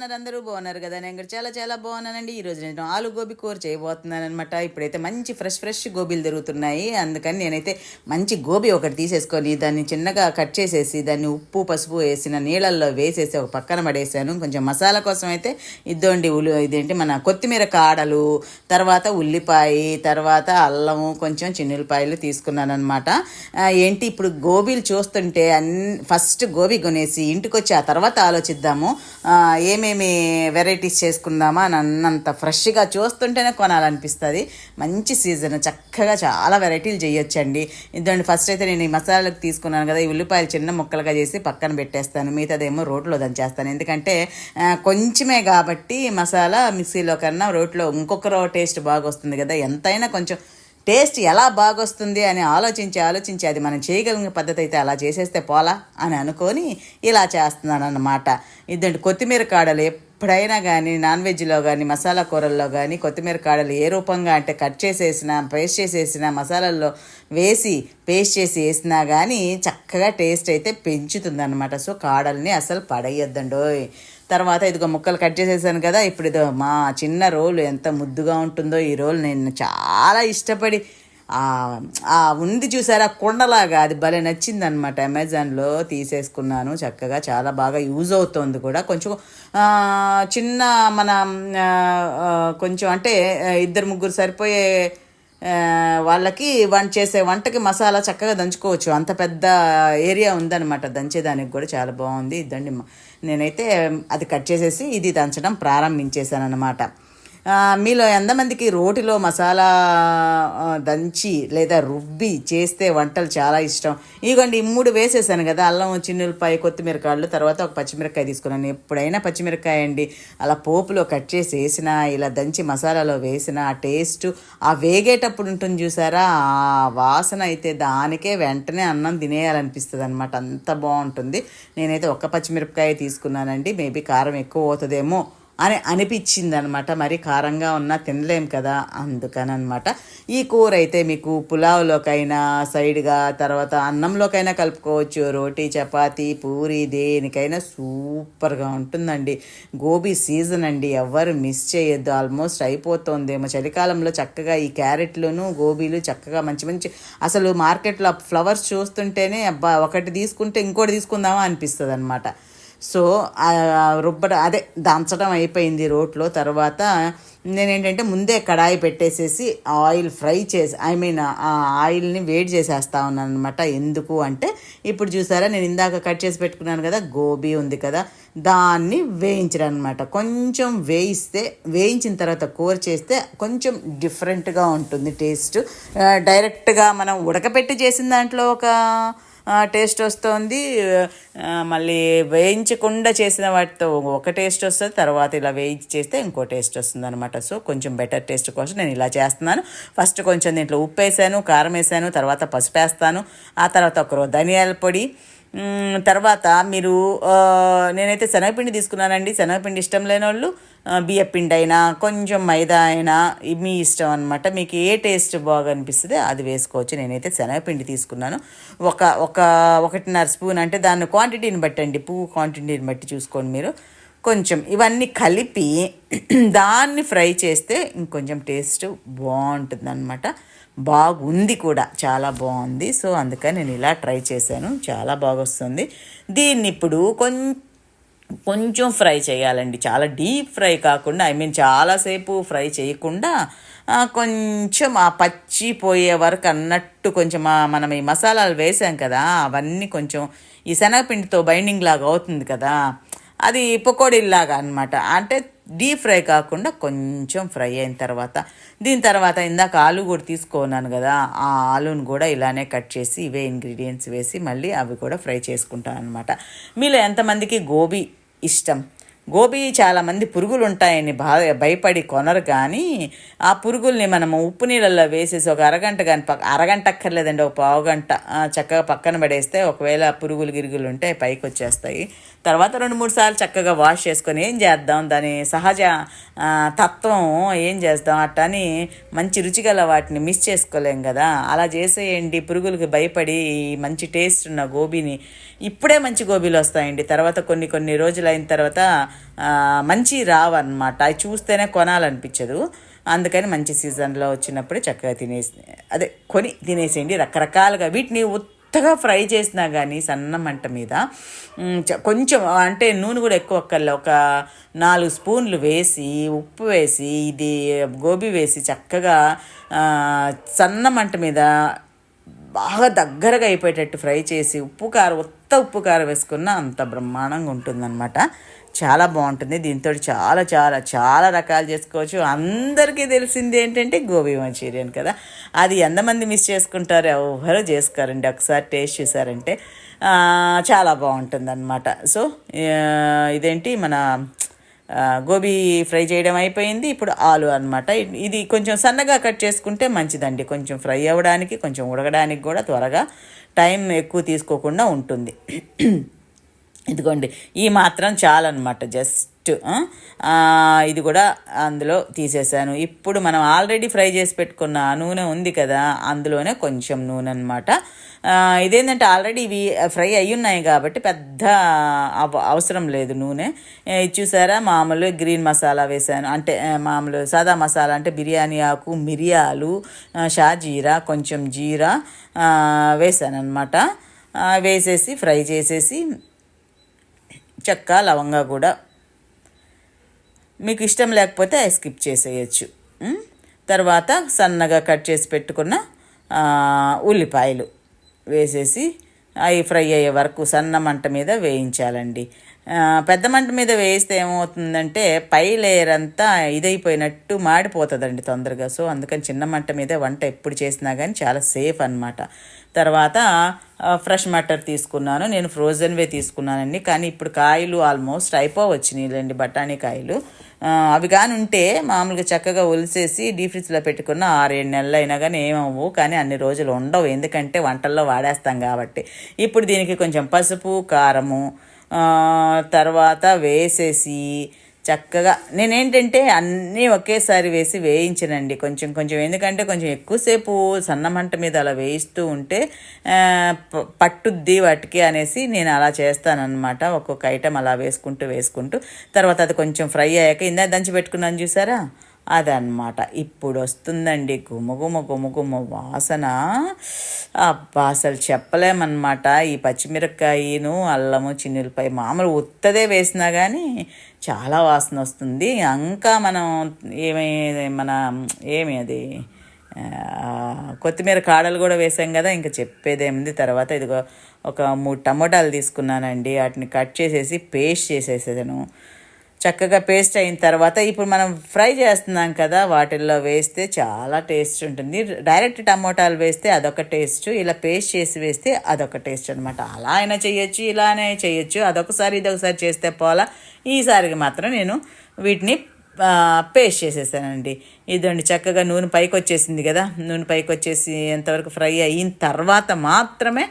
ఉన్నారు? అందరూ బాగున్నారు కదా? నేను కూడా చాలా చాలా బాగున్నానండి. ఈరోజు నేను ఆలు గోబీ కూర చేయబోతున్నాను అనమాట. ఇప్పుడైతే మంచి ఫ్రెష్ గోబీలు దొరుకుతున్నాయి. అందుకని నేనైతే మంచి గోబీ ఒకటి తీసేసుకొని దాన్ని చిన్నగా కట్ చేసేసి దాన్ని ఉప్పు పసుపు వేసిన నీళ్ళల్లో వేసేసి ఒక పక్కన పడేసాను. కొంచెం మసాలా కోసం అయితే ఇద్దండి ఇదేంటి మన కొత్తిమీర కాడలు, తర్వాత ఉల్లిపాయ, తర్వాత అల్లము, కొంచెం చిన్నులపాయలు తీసుకున్నాను అనమాట. ఏంటి ఇప్పుడు గోబీలు చూస్తుంటే ఫస్ట్ గోబీ కొనేసి ఇంటికి వచ్చి ఆ తర్వాత ఆలోచిద్దాము ఏమేమి వెరైటీస్ చేసుకుందామా అని అన్నంత ఫ్రెష్గా చూస్తుంటేనే కొనాలనిపిస్తుంది. మంచి సీజన్, చక్కగా చాలా వెరైటీలు చేయొచ్చండి. ఇదండి ఫస్ట్ అయితే నేను ఈ మసాలాలకు తీసుకున్నాను కదా, ఈ ఉల్లిపాయలు చిన్న ముక్కలుగా చేసి పక్కన పెట్టేస్తాను. మిగతాదేమో రోట్లో దంచేస్తాను. ఎందుకంటే కొంచెమే కాబట్టి మసాలా మిక్సీలో కన్నా రోట్లో ఇంకొక టేస్ట్ బాగా వస్తుంది కదా. ఎంతైనా కొంచెం టేస్ట్ ఎలా బాగొస్తుంది అని ఆలోచించి అది మనం చేయగలిగిన పద్ధతి అయితే అలా చేసేస్తే పోలా అని అనుకొని ఇలా చేస్తున్నాను అన్నమాట. ఇదండి కొత్తిమీర కాడలు ఎప్పుడైనా కానీ నాన్ వెజ్లో కానీ మసాలా కూరల్లో కానీ కొత్తిమీర కాడలు ఏ రూపంగా అంటే కట్ చేసేసిన పేస్ట్ చేసేసిన మసాలాల్లో వేసి పేస్ట్ చేసి వేసినా కానీ చక్కగా టేస్ట్ అయితే పెంచుతుంది అనమాట. సో కాడల్ని అసలు పడేయొద్దండోయ్. తర్వాత ఇదిగో ముక్కలు కట్ చేసేసాను కదా. ఇప్పుడు ఇదో మా చిన్న రోలు ఎంత ముద్దుగా ఉంటుందో. ఈ రోలు నేను చాలా ఇష్టపడి ఉంది చూసారా కుండలాగా, అది భలే నచ్చింది అనమాట. అమెజాన్లో తీసేసుకున్నాను. చక్కగా చాలా బాగా యూజ్ అవుతుంది కూడా. కొంచెం చిన్న మన కొంచెం అంటే 2-3 సరిపోయే వాళ్ళకి చేసే వంటకి మసాలా చక్కగా దంచుకోవచ్చు. అంత పెద్ద ఏరియా ఉందన్నమాట. దంచేదానికి కూడా చాలా బాగుంది. ఇదండి నేనైతే అది కట్ చేసేసి ఇది దంచడం ప్రారంభించేశాను అనమాట. మీలో ఎంతమందికి రోటిలో మసాలా దంచి లేదా రుబ్బి చేస్తే వంటలు చాలా ఇష్టం? ఇదిగోండి 3 వేసేసాను కదా, అల్లం, చిన్నులపాయ, కొత్తిమీర కాళ్ళు, తర్వాత ఒక పచ్చిమిరకాయ తీసుకున్నాను. ఎప్పుడైనా పచ్చిమిరకాయ అండి అలా పోపులో కట్ చేసి వేసినా, ఇలా దంచి మసాలాలో వేసిన ఆ టేస్ట్ ఆ వేగేటప్పుడు ఉంటుంది చూసారా, ఆ వాసన అయితే దానికే వెంటనే అన్నం తినేయాలనిపిస్తుంది అనమాట. అంత బాగుంటుంది. నేనైతే ఒక్క పచ్చిమిరపకాయ తీసుకున్నానండి. మేబీ కారం ఎక్కువ అవుతుందేమో అని అనిపించింది అనమాట. మరి కారంగా ఉన్నా తినలేం కదా, అందుకనమాట. ఈ కూర అయితే మీకు పులావ్లోకైనా సైడ్గా, తర్వాత అన్నంలోకైనా కలుపుకోవచ్చు. రోటీ, చపాతీ, పూరి, దేనికైనా సూపర్గా ఉంటుందండి. గోబీ సీజన్ అండి, ఎవరు మిస్ చేయొద్దు. ఆల్మోస్ట్ అయిపోతుందేమో. చలికాలంలో చక్కగా ఈ క్యారెట్లును గోబీలు చక్కగా మంచి అసలు మార్కెట్లో ఫ్లవర్స్ చూస్తుంటేనే అబ్బా ఒకటి తీసుకుంటే ఇంకోటి తీసుకుందామా అనిపిస్తుంది అనమాట. సో అదే దంచడం అయిపోయింది రోట్లో. తర్వాత నేనేంటంటే ముందే కడాయి పెట్టేసేసి ఆయిల్ ఫ్రై చేసి ఆ ఆయిల్ని వేడి చేసేస్తా ఉన్నాను అనమాట. ఎందుకు అంటే ఇప్పుడు చూసారా, నేను ఇందాక కట్ చేసి పెట్టుకున్నాను కదా గోబీ ఉంది కదా, దాన్ని వేయించడం అనమాట. కొంచెం వేయించిన తర్వాత కూర చేస్తే కొంచెం డిఫరెంట్గా ఉంటుంది టేస్ట్. డైరెక్ట్గా మనం ఉడకపెట్టి చేసిన దాంట్లో ఒక టేస్ట్ వస్తుంది, మళ్ళీ వేయించకుండా చేసిన వాటితో ఒక టేస్ట్ వస్తుంది, తర్వాత ఇలా వేయించి చేస్తే ఇంకో టేస్ట్ వస్తుంది అనమాట. సో కొంచెం బెటర్ టేస్ట్ కోసం నేను ఇలా చేస్తున్నాను. ఫస్ట్ కొంచెం దీంట్లో ఉప్పు వేసాను, కారం వేసాను, తర్వాత పసుపు వేస్తాను, ఆ తర్వాత ఒక ధనియాల పొడి, తర్వాత నేనైతే శనగపిండి తీసుకున్నానండి. శనగపిండి ఇష్టం లేని వాళ్ళు బియ్యపిండి అయినా కొంచెం మైదా అయినా మీ ఇష్టం అనమాట. మీకు ఏ టేస్ట్ బాగా అనిపిస్తుంది అది వేసుకోవచ్చు. నేనైతే శనగపిండి తీసుకున్నాను. 1.5 స్పూన్, అంటే దాని క్వాంటిటీని బట్టి అండి, పువ్వు క్వాంటిటీని బట్టి చూసుకోండి మీరు. కొంచెం ఇవన్నీ కలిపి దాన్ని ఫ్రై చేస్తే ఇంకొంచెం టేస్ట్ బాగుంటుంది అనమాట. బాగుంది కూడా, చాలా బాగుంది. సో అందుకని నేను ఇలా ట్రై చేశాను, చాలా బాగా వస్తుంది. దీన్ని ఇప్పుడు కొంచెం ఫ్రై చేయాలండి. చాలా డీప్ ఫ్రై కాకుండా, చాలాసేపు ఫ్రై చేయకుండా కొంచెం ఆ పచ్చి పోయే వరకు అన్నట్టు కొంచెం మనం ఈ మసాలాలు వేసాం కదా, అవన్నీ కొంచెం ఈ శనగపిండితో బైండింగ్ లాగా అవుతుంది కదా, అది పకోడీలాగా అనమాట. అంటే డీప్ ఫ్రై కాకుండా కొంచెం ఫ్రై అయిన తర్వాత దీని తర్వాత ఇందాక ఆలు కూడా తీసుకున్నాను కదా, ఆ ఆలుని కూడా ఇలానే కట్ చేసి ఇవే ఇంగ్రీడియంట్స్ వేసి మళ్ళీ అవి కూడా ఫ్రై చేసుకుంటాను అనమాట. మీలో ఎంతమందికి గోబీ ఇష్టం? గోబీ చాలామంది పురుగులు ఉంటాయని భయపడి కొనరు, కానీ ఆ పురుగుల్ని మనము ఉప్పు నీళ్ళల్లో వేసేసి ఒక అరగంట కానీ అరగంట అక్కర్లేదండి, ఒక పావుగంట చక్కగా పక్కన పడేస్తే ఒకవేళ పురుగులు ఉంటే పైకి వచ్చేస్తాయి. తర్వాత 2-3 సార్లు చక్కగా వాష్ చేసుకొని ఏం చేద్దాం, దాని సహజ తత్వం ఏం చేద్దాం, అట్టని మంచి రుచిగల వాటిని మిస్ చేసుకోలేం కదా. అలా చేసేయండి. పురుగులకి భయపడి మంచి టేస్ట్ ఉన్న గోబీని ఇప్పుడే మంచి గోబీలు వస్తాయండి. తర్వాత కొన్ని రోజులు అయిన తర్వాత మంచి రావన్నమాట. అవి చూస్తేనే కొనాలనిపించదు. అందుకని మంచి సీజన్లో వచ్చినప్పుడే చక్కగా కొని తినేసేయండి. రకరకాలుగా వీటిని కొత్తగా ఫ్రై చేసినా కానీ సన్న మంట మీద కొంచెం అంటే నూనె కూడా ఎక్కువ అక్కర్లే, ఒక 4 స్పూన్లు వేసి ఉప్పు వేసి ఇది గోబీ వేసి చక్కగా సన్న మంట మీద బాగా దగ్గరగా అయిపోయేటట్టు ఫ్రై చేసి ఉప్పు కారం వేసుకున్న అంత బ్రహ్మాండంగా ఉంటుందన్నమాట. చాలా బాగుంటుంది. దీంతో చాలా చాలా చాలా రకాలు చేసుకోవచ్చు. అందరికీ తెలిసింది ఏంటంటే గోబీ మంచూరియన్ కదా. అది ఎంతమంది మిస్ చేసుకుంటారు? ఎవరో చేసుకోరండి. ఒకసారి టేస్ట్ చూసారంటే చాలా బాగుంటుంది అన్నమాట. సో ఇదేంటి మన గోబీ ఫ్రై చేయడం అయిపోయింది. ఇప్పుడు ఆలు అనమాట. ఇది కొంచెం సన్నగా కట్ చేసుకుంటే మంచిదండి. కొంచెం ఫ్రై అవ్వడానికి, కొంచెం ఉడకడానికి కూడా త్వరగా టైం ఎక్కువ తీసుకోకుండా ఉంటుంది. ఇదిగోండి ఈ మాత్రం చాలన్నమాట. జస్ట్ ఇది కూడా అందులో తీసేసాను. ఇప్పుడు మనం ఆల్రెడీ ఫ్రై చేసి పెట్టుకున్న నూనె ఉంది కదా, అందులోనే కొంచెం నూనె అనమాట. ఇదేంటంటే ఆల్రెడీ ఇవి ఫ్రై అయ్యి ఉన్నాయి కాబట్టి పెద్ద అవసరం లేదు నూనె. చూసారా, మామూలు గ్రీన్ మసాలా వేసాను, అంటే మామూలు సాదా మసాలా అంటే బిర్యానీ ఆకు, మిరియాలు, షాజీరా, కొంచెం జీరా వేసాను అనమాట. వేసేసి ఫ్రై చేసేసి చెక్క లవంగా కూడా మీకు ఇష్టం లేకపోతే స్కిప్ చేసేయచ్చు. తర్వాత సన్నగా కట్ చేసి పెట్టుకున్న ఉల్లిపాయలు వేసేసి అవి ఫ్రై అయ్యే వరకు సన్న మంట మీద వేయించాలండి. పెద్ద మంట మీద వేయిస్తే ఏమవుతుందంటే పై లేయర్ అంతా ఇదైపోయినట్టు మాడిపోతుందండి తొందరగా. సో అందుకని చిన్న మంట మీద వంట ఎప్పుడు చేసినా కానీ చాలా సేఫ్ అన్నమాట. తర్వాత ఫ్రెష్ మటర్ తీసుకున్నాను. నేను ఫ్రోజన్వే తీసుకున్నానండి. కానీ ఇప్పుడు కాయలు ఆల్మోస్ట్ అయిపోవచ్చినాయిలేండి, బఠానీ కాయలు. అవి కానీ ఉంటే మామూలుగా చక్కగా ఒలిసేసి డీప్ ఫ్రిడ్జ్లో పెట్టుకున్న 6-7 నెలలు అయినా కానీ ఏమవు, కానీ అన్ని రోజులు ఉండవు, ఎందుకంటే వంటల్లో వాడేస్తాం కాబట్టి. ఇప్పుడు దీనికి కొంచెం పసుపు, కారము తర్వాత వేసేసి చక్కగా నేనేంటంటే అన్నీ ఒకేసారి వేసి వేయించనండి కొంచెం కొంచెం, ఎందుకంటే కొంచెం ఎక్కువసేపు సన్నమంట మీద అలా వేయిస్తూ ఉంటే పట్టుద్ది వాటికి అనేసి నేను అలా చేస్తానన్నమాట. ఒక్కొక్క ఐటెం అలా వేసుకుంటూ తర్వాత అది కొంచెం ఫ్రై అయ్యాక ఇందా దంచి పెట్టుకున్నాను చూసారా, అదనమాట. ఇప్పుడు వస్తుందండి గుమగుమ వాసన. అబ్బా అసలు చెప్పలేమన్నమాట. ఈ పచ్చిమిరపకాయను, అల్లము, చిన్నులపై మామూలు ఉత్తదే వేసినా కానీ చాలా వాసన వస్తుంది. ఇంకా మనం ఏమి అది కొత్తిమీర కాడలు కూడా వేసాం కదా, ఇంకా చెప్పేదేముంది. తర్వాత ఇదిగో ఒక 3 టమోటాలు తీసుకున్నానండి. వాటిని కట్ చేసేసి పేస్ట్ చేసేసాను. చక్కగా పేస్ట్ అయిన తర్వాత ఇప్పుడు మనం ఫ్రై చేస్తున్నాం కదా, వాటిల్లో వేస్తే చాలా టేస్ట్ ఉంటుంది. డైరెక్ట్ టమోటాలు వేస్తే అదొక టేస్ట్, ఇలా పేస్ట్ చేసి వేస్తే అదొక టేస్ట్ అనమాట. అలా అయినా చేయొచ్చు, ఇలానే చేయొచ్చు. అదొకసారి ఇదొకసారి చేస్తే పోలా. ఈసారికి మాత్రం నేను వీటిని పేస్ట్ చేసేసానండి. ఇదండి చక్కగా నూనె పైకి వచ్చేసింది కదా, నూనె పైకి వచ్చేసి ఎంతవరకు ఫ్రై అయిన తర్వాత మాత్రమే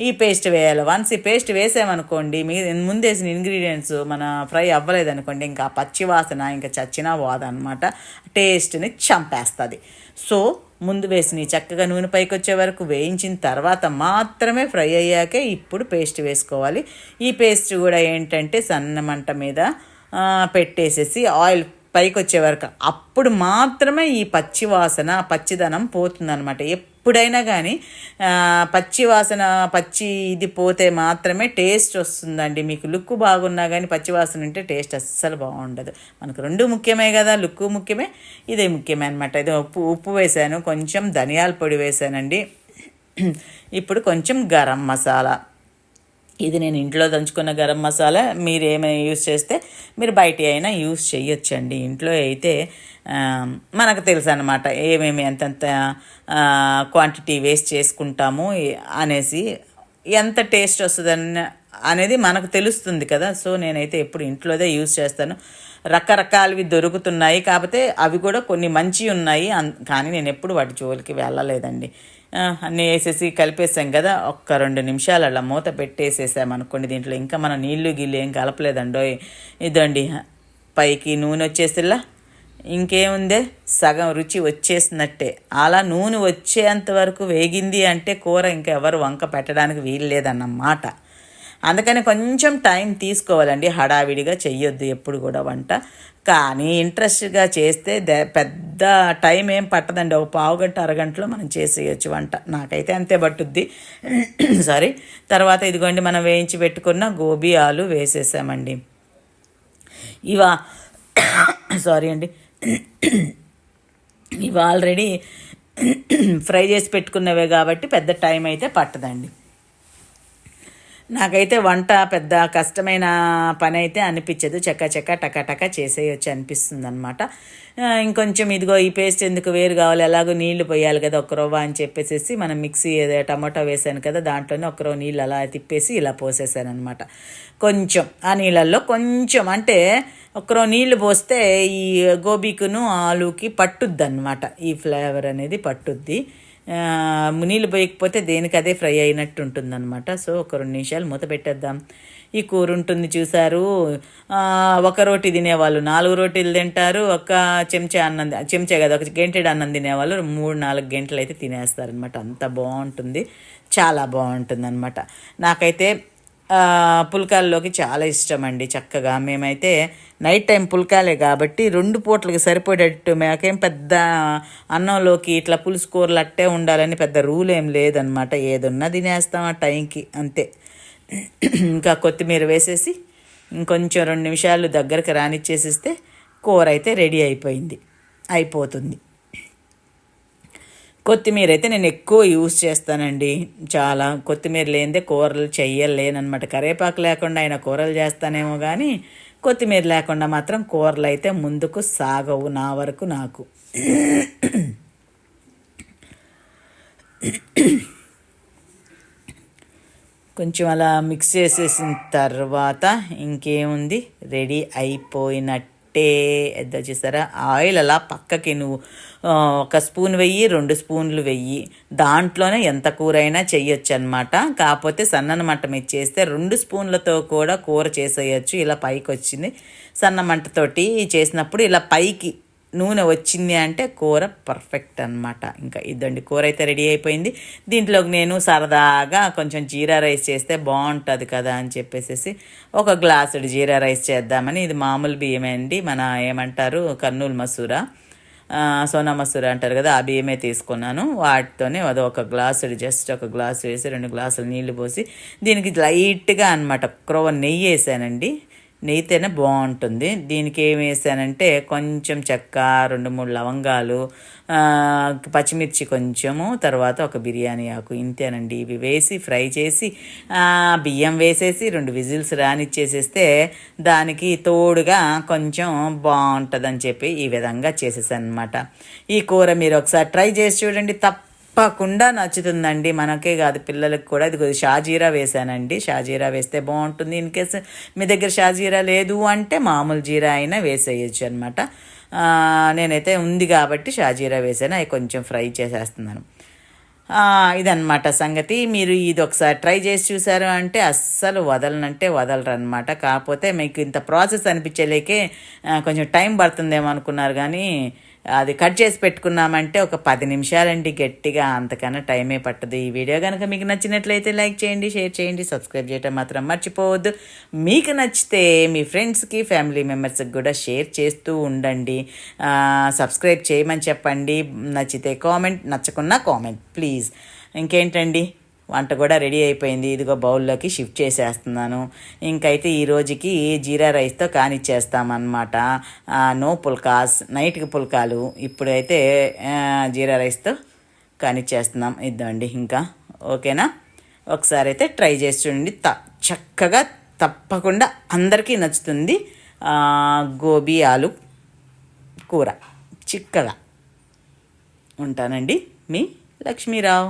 ఈ పేస్ట్ వేయాలి. వన్స్ ఈ పేస్ట్ వేసామనుకోండి, ముందేసిన ఇంగ్రీడియంట్స్ మన ఫ్రై అవ్వలేదనుకోండి, ఇంకా పచ్చి వాసన ఇంకా చచ్చినా పోదన్నమాట, టేస్ట్ని చంపేస్తుంది. సో ముందు వేసి చక్కగా నూనె పైకి వచ్చే వరకు వేయించిన తర్వాత మాత్రమే ఫ్రై అయ్యాకే ఇప్పుడు పేస్ట్ వేసుకోవాలి. ఈ పేస్ట్ కూడా ఏంటంటే సన్న మంట మీద పెట్టేసేసి ఆయిల్ పైకి వచ్చే వరకు, అప్పుడు మాత్రమే ఈ పచ్చిదనం పోతుందన్నమాట. ఎప్పుడైనా కానీ పచ్చి ఇది పోతే మాత్రమే టేస్ట్ వస్తుందండి. మీకు లుక్ బాగున్నా కానీ పచ్చివాసన ఉంటే టేస్ట్ అస్సలు బాగుండదు. మనకు 2 ముఖ్యమే కదా, లుక్ ముఖ్యమే, ఇదే ముఖ్యమే అనమాట. ఇది ఉప్పు వేసాను, కొంచెం ధనియాల పొడి వేసానండి. ఇప్పుడు కొంచెం గరం మసాలా, ఇది నేను ఇంట్లో దంచుకున్న గరం మసాలా. మీరు ఏమైనా యూస్ చేస్తే మీరు బయట అయినా యూస్ చేయొచ్చండి. ఇంట్లో అయితే మనకు తెలుసు అన్నమాట ఏమేమి ఎంతెంత క్వాంటిటీ వేస్ట్ చేసుకుంటాము అనేసి, ఎంత టేస్ట్ వస్తుందని అనేది మనకు తెలుస్తుంది కదా. సో నేనైతే ఎప్పుడు ఇంట్లోదే యూస్ చేస్తాను. రకరకాలవి దొరుకుతున్నాయి, కాకపోతే అవి కూడా కొన్ని మంచివి ఉన్నాయి, కానీ నేను ఎప్పుడు వాటి జోలికి వెళ్ళలేదండి. అన్నీ వేసేసి కలిపేసాం కదా, ఒక్క 2 నిమిషాలు అలా మూత పెట్టేసేసామనుకోండి. దీంట్లో ఇంకా మనం నీళ్ళు గిల్లు ఏం కలపలేదండో. ఇదండి పైకి నూనె వచ్చేసిలా, ఇంకేముందే సగం రుచి వచ్చేసినట్టే. అలా నూనె వచ్చేంత వరకు వేగింది అంటే కూర ఇంకా ఎవరు వంక పెట్టడానికి వీలు లేదన్నమాట. అందుకని కొంచెం టైం తీసుకోవాలండి, హడావిడిగా చెయ్యొద్దు ఎప్పుడు కూడా వంట. కానీ ఇంట్రెస్ట్గా చేస్తే పెద్ద టైం ఏం పట్టదండి, ఒక పావు గంట అరగంటలో మనం చేసేయచ్చు వంట. నాకైతే అంతే పట్టుద్ది. సారీ. తర్వాత ఇదిగోండి మనం వేయించి పెట్టుకున్న గోబీ ఆలు వేసేసామండి. ఇవా సారీ అండి, ఇవి ఆల్రెడీ ఫ్రై చేసి పెట్టుకున్నవే కాబట్టి పెద్ద టైం అయితే పట్టదండి. నాకైతే వంట పెద్ద కష్టమైన పని అయితే అనిపించదు, చక్క టక చేసేయచ్చు అనిపిస్తుంది అనమాట. ఇంకొంచెం ఇదిగో ఈ పేస్ట్ ఎందుకు వేరు కావాలి, ఎలాగో నీళ్లు పోయాలి కదా ఒక రవ్వ అని చెప్పేసి మనం మిక్సీ టమాటా వేసాను కదా, దాంట్లోనే ఒక రవ్వ నీళ్ళు అలా తిప్పేసి ఇలా పోసేసాను అనమాట. కొంచెం ఆ నీళ్ళల్లో కొంచెం అంటే ఒక నీళ్లు పోస్తే ఈ గోబీకును ఆలుకి పట్టుద్ది అనమాట, ఈ ఫ్లేవర్ అనేది పట్టుద్ది. నీళ్ళు పోయకపోతే దేనికి అదే ఫ్రై అయినట్టు ఉంటుందన్నమాట. సో ఒక 2 నిమిషాలు మూత పెట్టేద్దాం. ఈ కూర ఉంటుంది చూసారు, ఒక రోటీ తినేవాళ్ళు 4 రోటీలు తింటారు, ఒక చెంచా కదా, ఒక గంటెడు అన్నం తినేవాళ్ళు 3-4 గంటలు అయితే తినేస్తారనమాట. అంత బాగుంటుంది, చాలా బాగుంటుంది అనమాట. నాకైతే పుల్కాల్లోకి చాలా ఇష్టం అండి. చక్కగా మేమైతే నైట్ టైం పుల్కాలే కాబట్టి 2 పూటలకి సరిపోయేటట్టు, మాకేం పెద్ద అన్నంలోకి ఇట్లా పులుసు కూరలు అట్టే ఉండాలని పెద్ద రూల్ ఏం లేదనమాట. ఏదున్నా తినేస్తాం ఆ టైంకి అంతే. ఇంకా కొత్తిమీర వేసేసి ఇంకొంచెం 2 నిమిషాలు దగ్గరకు రానిచ్చేసిస్తే కూర అయితే రెడీ అయిపోతుంది. కొత్తిమీర అయితే నేను ఎక్కువ యూజ్ చేస్తానండి, చాలా. కొత్తిమీర లేనిదే కూరలు చెయ్యలేనమాట. కరివేపాకు లేకుండా అయినా కూరలు చేస్తానేమో కానీ కొత్తిమీర లేకుండా మాత్రం కూరలు అయితే ముందుకు సాగవు నా వరకు నాకు. కొంచెం అలా మిక్స్ చేసేసిన తర్వాత ఇంకేముంది, రెడీ అయిపోయినట్టే. చూసారా, ఆయిల్ అలా పక్కకి నువ్వు 1 స్పూన్ వెయ్యి, 2 స్పూన్లు వెయ్యి, దాంట్లోనే ఎంత కూర అయినా చెయ్యొచ్చు అనమాట. కాకపోతే సన్నని మంట మీద చేస్తే 2 స్పూన్లతో కూడా కూర చేసేయచ్చు. ఇలా పైకి వచ్చింది, సన్న మంటతోటి చేసినప్పుడు ఇలా పైకి నూనె వచ్చింది అంటే కూర పర్ఫెక్ట్ అనమాట. ఇంకా ఇదండి, కూర అయితే రెడీ అయిపోయింది. దీంట్లోకి నేను సరదాగా కొంచెం జీరా రైస్ చేస్తే బాగుంటుంది కదా అని చెప్పేసి ఒక గ్లాసుడు జీరా రైస్ చేద్దామని, ఇది మామూలు బియ్యమే అండి, మన ఏమంటారు కర్నూలు మసూరా, సోనా మసూరా అంటారు కదా, ఆ బియ్యమే తీసుకున్నాను. వాటితోనే అది ఒక గ్లాసుడు, జస్ట్ ఒక గ్లాసు వేసి 2 గ్లాసులు నీళ్లు పోసి దీనికి లైట్గా అనమాట క్రొవ్వ నెయ్యి వేసానండి. నెయ్యితేనే బాగుంటుంది. దీనికి ఏం వేసానంటే కొంచెం చెక్క, 2-3 లవంగాలు, పచ్చిమిర్చి కొంచెము, తర్వాత ఒక బిర్యానీ ఆకు, ఇంతేనండి. ఇవి వేసి ఫ్రై చేసి బియ్యం వేసేసి 2 విజిల్స్ రానిచ్చేసేస్తే దానికి తోడుగా కొంచెం బాగుంటుందని చెప్పి ఈ విధంగా చేసేసాను అనమాట. ఈ కూర మీరు ఒకసారి ట్రై చేసి చూడండి, తప్పకుండా నచ్చుతుందండి. మనకే కాదు పిల్లలకు కూడా. ఇది షాజీరా వేసానండి, షాజీరా వేస్తే బాగుంటుంది. ఇన్ కేసు మీ దగ్గర షాజీరా లేదు అంటే మామూలు జీరా అయినా వేసేయచ్చు అనమాట. నేనైతే ఉంది కాబట్టి షాజీరా వేసాను. అవి కొంచెం ఫ్రై చేసేస్తున్నాను. ఇదన్నమాట సంగతి. మీరు ఇది ఒకసారి ట్రై చేసి చూసారు అంటే అస్సలు వదలరు అనమాట. కాకపోతే మీకు ఇంత ప్రాసెస్ అనిపించలేకే కొంచెం టైం పడుతుందేమో అనుకున్నారు, కానీ అది కట్ చేసి పెట్టుకున్నామంటే ఒక 10 నిమిషాలండి గట్టిగా, అంతకన్నా టైమే పట్టదు. ఈ వీడియో కనుక మీకు నచ్చినట్లయితే లైక్ చేయండి, షేర్ చేయండి, సబ్స్క్రైబ్ చేయటం మాత్రం మర్చిపోవద్దు. మీకు నచ్చితే మీ ఫ్రెండ్స్కి, ఫ్యామిలీ మెంబర్స్కి కూడా షేర్ చేస్తూ ఉండండి. సబ్స్క్రైబ్ చేయమని చెప్పండి. నచ్చితే కామెంట్, నచ్చకున్నా కామెంట్ ప్లీజ్. ఇంకేంటండి, వంట కూడా రెడీ అయిపోయింది. ఇదిగో బౌల్లోకి షిఫ్ట్ చేసేస్తున్నాను. ఇంకైతే ఈ రోజుకి జీరా రైస్తో కానిచ్చేస్తామన్నమాట. నో పుల్కాస్, నైట్కి పుల్కాలు, ఇప్పుడైతే జీరా రైస్తో కానిచ్చేస్తున్నాం. ఇద్దండి ఇంకా. ఓకేనా, ఒకసారి అయితే ట్రై చేసి చూడండి. చక్కగా తప్పకుండా అందరికీ నచ్చుతుంది. గోబీ ఆలు కూర చిక్కగా. ఉంటానండి, మీ లక్ష్మీరావు.